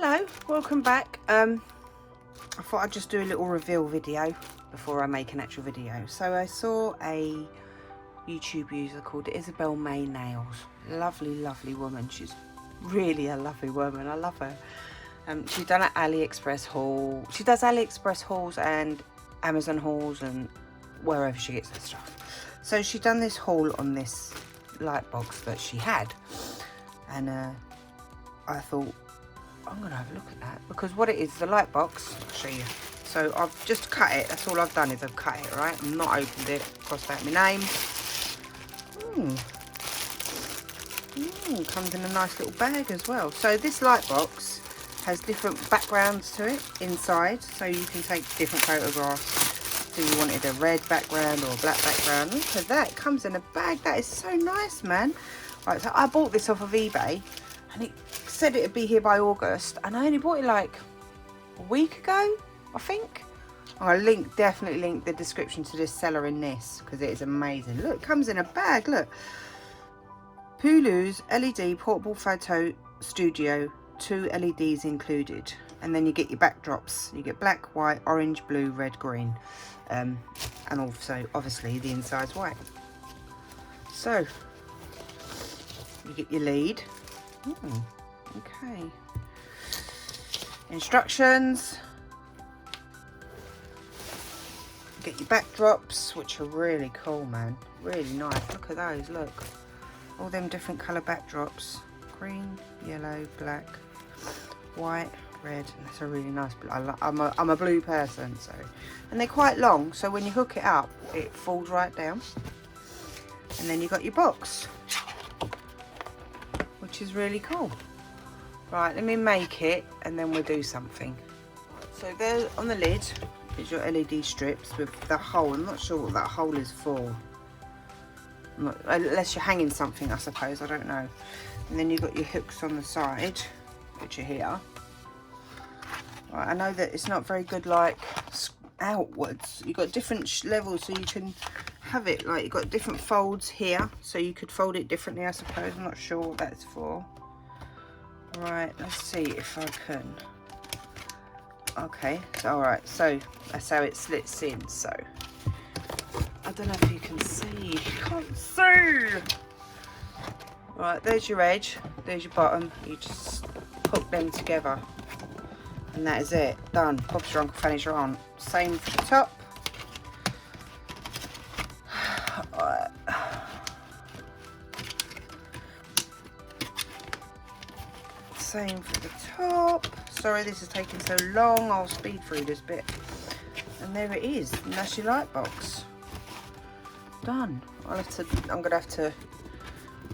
Hello, welcome back. I thought I'd just do a little reveal video before I make an actual video. So I saw a YouTube user called Isabel May Nails. Lovely, lovely woman. She's really a lovely woman. I love her. She's done an AliExpress haul. She does AliExpress hauls and Amazon hauls and wherever she gets her stuff. So she done this haul on this light box that she had, and I thought, I'm gonna have a look at that, because what it is, the light box, I'll show you. So I've just cut it. That's all I've done, is I've cut it, right? I've not opened it, crossed out my name. Comes in a nice little bag as well. So this light box has different backgrounds to it inside, so you can take different photographs. So you wanted a red background or a black background. Look at that, it comes in a bag. That is so nice, man. Right, so I bought this off of eBay, and it said it'd be here by August, and I only bought it like a week ago, I think. I'll definitely link the description to this seller in this, because it is amazing. Look, it comes in a bag, look. Pulu's LED portable photo studio, 2 LEDs included, and then you get your backdrops. You get black, white, orange, blue, red, green, and also obviously the inside's white. So you get your lead. Okay. Instructions. Get your backdrops, which are really cool, man. Really nice. Look at those, look. All them different colour backdrops. Green, yellow, black, white, red. And that's a really nice blue. I'm a blue person, so. And they're quite long, so when you hook it up, it falls right down. And then you got your box, which is really cool. Right, let me make it and then we'll do something. So there on the lid is your LED strips with the hole. I'm not sure what that hole is for. Unless you're hanging something, I suppose, I don't know. And then you've got your hooks on the side, which are here. Right, I know that it's not very good like outwards. You've got different levels, so you can have it like, you've got different folds here, so you could fold it differently, I suppose. I'm not sure what that's for. Right, let's see if I can. Okay, so alright, so that's how it slits in. So I don't know if you can see. Can't see. Right, there's your edge, there's your bottom. You just hook them together, and that is it. Done. Bob's your Uncle Fanny's your aunt. Same for the top. Right. Same for the top. Sorry this is taking so long, I'll speed through this bit. And there it is, and that's your light box. Done. I'm gonna have to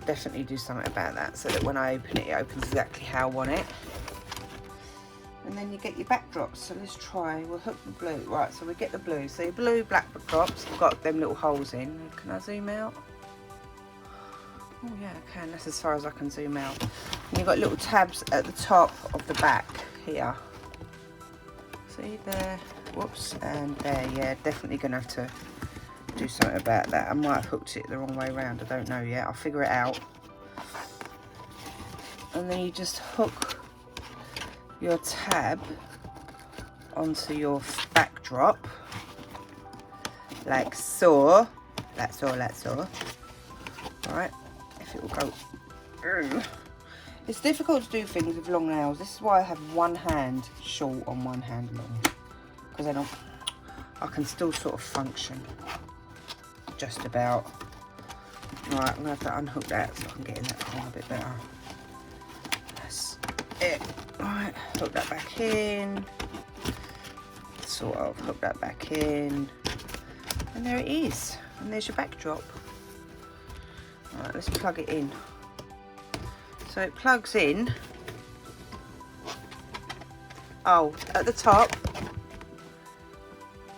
definitely do something about that, so that when I open it, it opens exactly how I want it. And then you get your backdrops. So let's try, we'll hook the blue. Right, so we get the blue. So your blue black backdrops have got them little holes in. Can I zoom out? Oh yeah, I can. That's as far as I can zoom out. And you've got little tabs at the top of the back here. See there? Whoops, and there. Yeah, definitely gonna have to do something about that. I might have hooked it the wrong way around. I don't know yet. I'll figure it out. And then you just hook your tab onto your backdrop, like so. That's all. That's all. All right. It will go. It's difficult to do things with long nails. This is why I have one hand short and one hand long, because then I can still sort of function just about. Right, I'm gonna have to unhook that so I can get in that corner a bit better. That's it. Right, hook that back in. Sort of hook that back in, and there it is. And there's your backdrop. Right, let's plug it in. So it plugs in. Oh, at the top.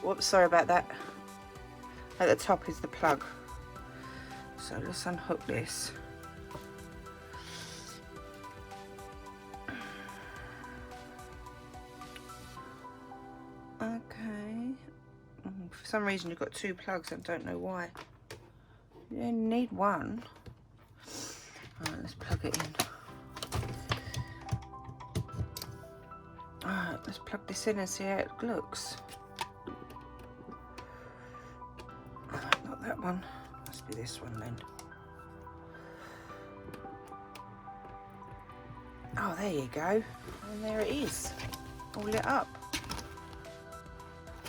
Whoops, sorry about that. At the top is the plug. So let's unhook this. Okay. For some reason you've got 2 plugs, I don't know why. You only need one. Alright, let's plug it in. Alright, let's plug this in and see how it looks. Not that one. Must be this one then. Oh, there you go. And there it is. All lit up.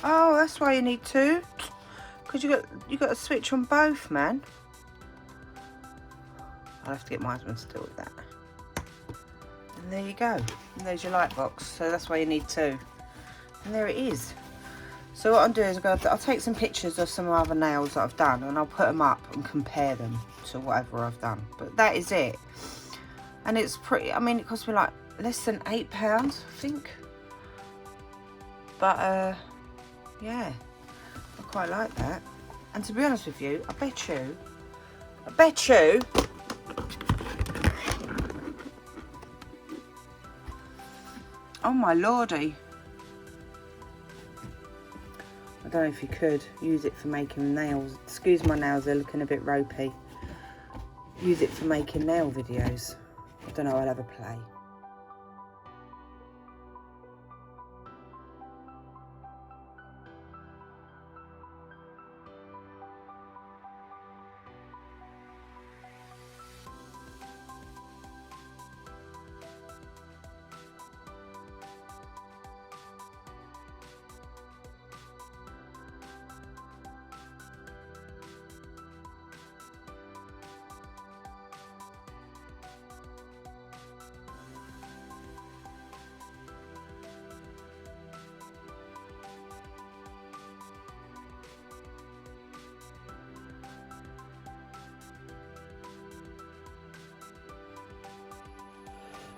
Oh, that's why you need two. Because you got a switch on both, man. I'll have to get my husband to deal with that. And there you go. And there's your light box. So that's why you need two. And there it is. So what I'm doing is I'll take some pictures of some other nails that I've done and I'll put them up and compare them to whatever I've done. But that is it. And it's pretty, I mean, it cost me like less than £8, I think. But yeah, I quite like that. And to be honest with you, I bet you oh my lordy, I don't know if you could use it for making nails. Excuse my nails, they're looking a bit ropey. Use it for making nail videos. I don't know, I'll have a play.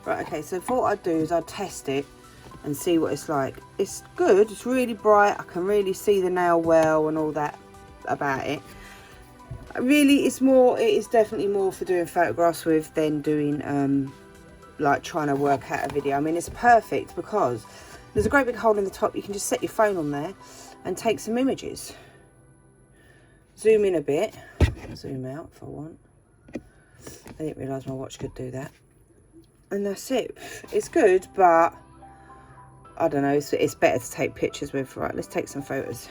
Right, okay, so what I'd do is I'd test it and see what it's like. It's good, it's really bright, I can really see the nail well and all that about it. Really, it is definitely more for doing photographs with than doing, like trying to work out a video. I mean, it's perfect because there's a great big hole in the top. You can just set your phone on there and take some images. Zoom in a bit, zoom out if I want. I didn't realise my watch could do that. And that's it. It's good, but I don't know, it's better to take pictures with. Right, let's take some photos.